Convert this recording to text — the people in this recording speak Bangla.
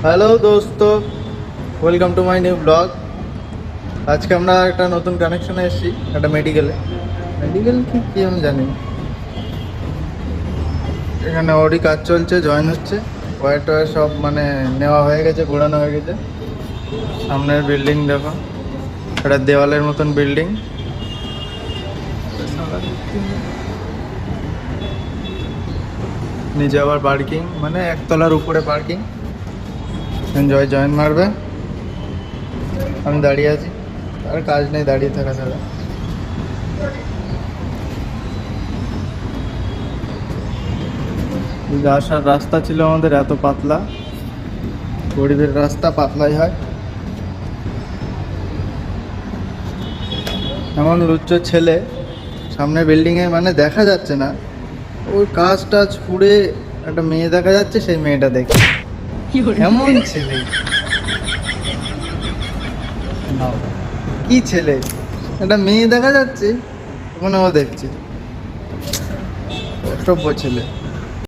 হ্যালো দোস্ত, welcome to my new blog. আজকে আমরা একটা নতুন কানেকশনে এসেছি, একটা মেডিকেল কি আমি জানি না। এখানে ওরই কাজ চলছে, জয়েন হচ্ছে, ওয়ার টয়ার সব মানে নেওয়া হয়ে গেছে, ঘোরানো হয়ে গেছে। সামনের বিল্ডিং দেখো, একটা দেওয়ালের মতন বিল্ডিং। নিচে আবার পার্কিং, মানে একতলার উপরে পার্কিং। জয়েন মারবে, আমি দাঁড়িয়ে আছি, আর কাজ নেই দাঁড়িয়ে থাকা ছাড়া। আসার রাস্তা ছিল আমাদের এত পাতলা, গরিবের রাস্তা পাতলাই হয়। এমন লুচ্চ ছেলে, সামনে বিল্ডিংয়ে মানে দেখা যাচ্ছে না, ওর কাজ টাজ পুড়ে একটা মেয়ে দেখা যাচ্ছে, সেই মেয়েটা দেখে। এমন ছেলে, কি ছেলে, একটা মেয়ে দেখা যাচ্ছে ওখানে ও দেখছে, অসভ্য ছেলে।